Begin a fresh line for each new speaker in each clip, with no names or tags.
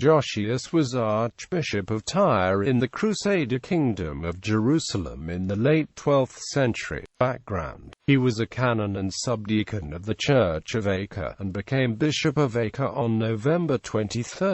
Joscius was Archbishop of Tyre in the crusader kingdom of Jerusalem in the late 12th century. Background: he was a canon and subdeacon of the Church of Acre, and became Bishop of Acre on November 23,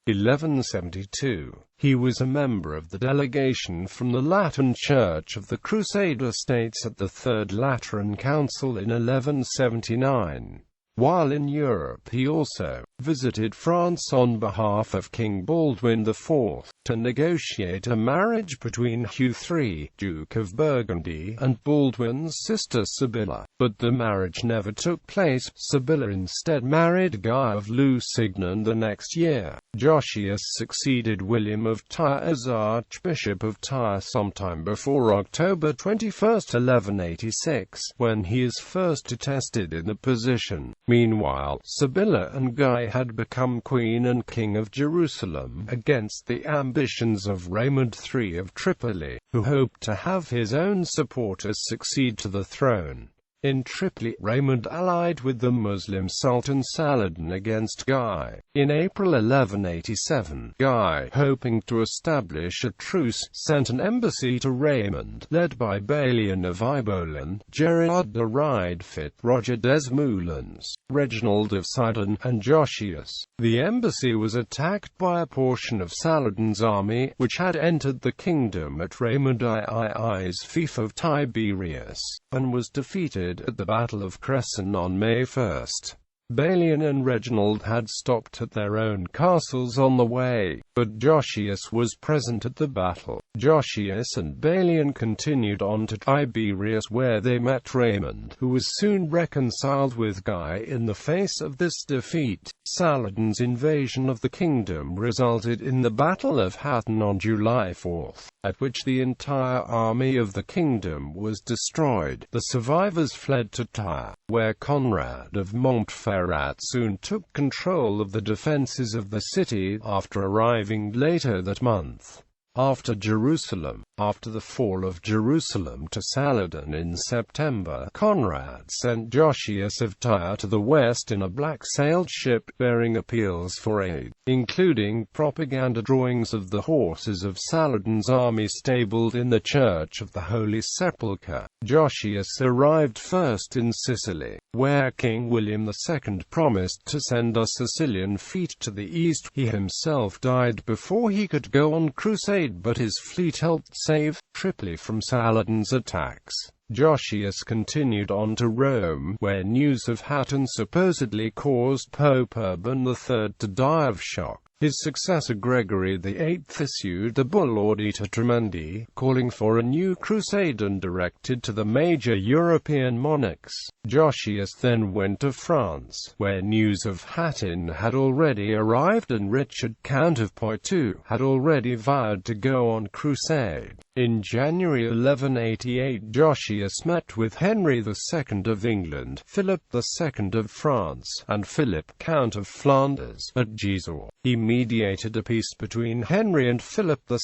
1172. He was a member of the delegation from the Latin Church of the Crusader States at the Third Lateran Council in 1179. While in Europe, he also visited France on behalf of King Baldwin IV, to negotiate a marriage between Hugh III, Duke of Burgundy, and Baldwin's sister Sibylla. But the marriage never took place. Sibylla instead married Guy of Lusignan the next year. Joscius succeeded William of Tyre as Archbishop of Tyre sometime before October 21, 1186, when he is first attested in the position. Meanwhile, Sibylla and Guy had become Queen and King of Jerusalem, against the ambitions of Raymond III of Tripoli, who hoped to have his own supporters succeed to the throne. In Tripoli, Raymond allied with the Muslim Sultan Saladin against Guy. In April 1187, Guy, hoping to establish a truce, sent an embassy to Raymond, led by Balian of Ibolan, Gerard de Riedfit, Roger des Moulins, Reginald of Sidon, and Joscius. The embassy was attacked by a portion of Saladin's army, which had entered the kingdom at Raymond II's fief of Tiberias, and was defeated at the Battle of Cresson on May 1. Balian and Reginald had stopped at their own castles on the way, but Joscius was present at the battle. Joscius and Balian continued on to Tiberias, where they met Raymond, who was soon reconciled with Guy in the face of this defeat. Saladin's invasion of the kingdom resulted in the Battle of Hattin on July 4, at which the entire army of the kingdom was destroyed. The survivors fled to Tyre, where Conrad of Montferrat soon took control of the defences of the city, after arriving later that month. After the fall of Jerusalem to Saladin in September, Conrad sent Joscius of Tyre to the west in a black-sailed ship bearing appeals for aid, including propaganda drawings of the horses of Saladin's army stabled in the Church of the Holy Sepulchre. Joscius arrived first in Sicily, where King William II promised to send a Sicilian fleet to the east. He himself died before he could go on crusade, but his fleet helped save Tripoli from Saladin's attacks. Joscius continued on to Rome, where news of Hattin supposedly caused Pope Urban III to die of shock. His successor Gregory VIII issued the bull Audita Tremendi, calling for a new crusade and directed to the major European monarchs. Joscius then went to France, where news of Hattin had already arrived, and Richard, Count of Poitou, had already vowed to go on crusade. In January 1188, Joscius met with Henry II of England, Philip II of France, and Philip, Count of Flanders, at Gisors. He mediated a peace between Henry and Philip II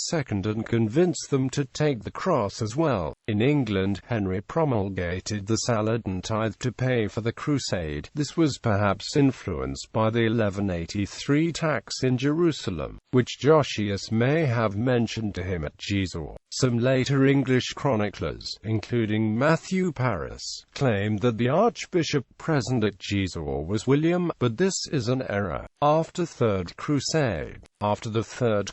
and convinced them to take the cross as well. In England, Henry promulgated the Saladin tithe to pay for the crusade. This was perhaps influenced by the 1183 tax in Jerusalem, which Joscius may have mentioned to him at Gisors. Some later English chroniclers, including Matthew Paris, claimed that the archbishop present at Gisors was William, but this is an error. After the Third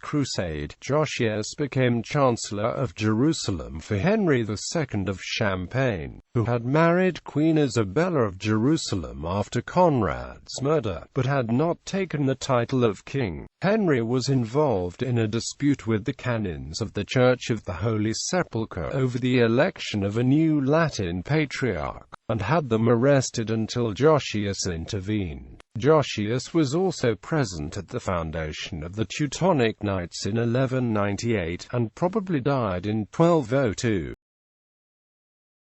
Crusade, Joscius became Chancellor of Jerusalem for Henry II of Champagne, who had married Queen Isabella of Jerusalem after Conrad's murder, but had not taken the title of king. Henry was involved in a dispute with the canons of the Church of the Holy Sepulchre over the election of a new Latin patriarch, and had them arrested until Joscius intervened. Joscius was also present at the foundation of the Teutonic Knights in 1198, and probably died in 1202.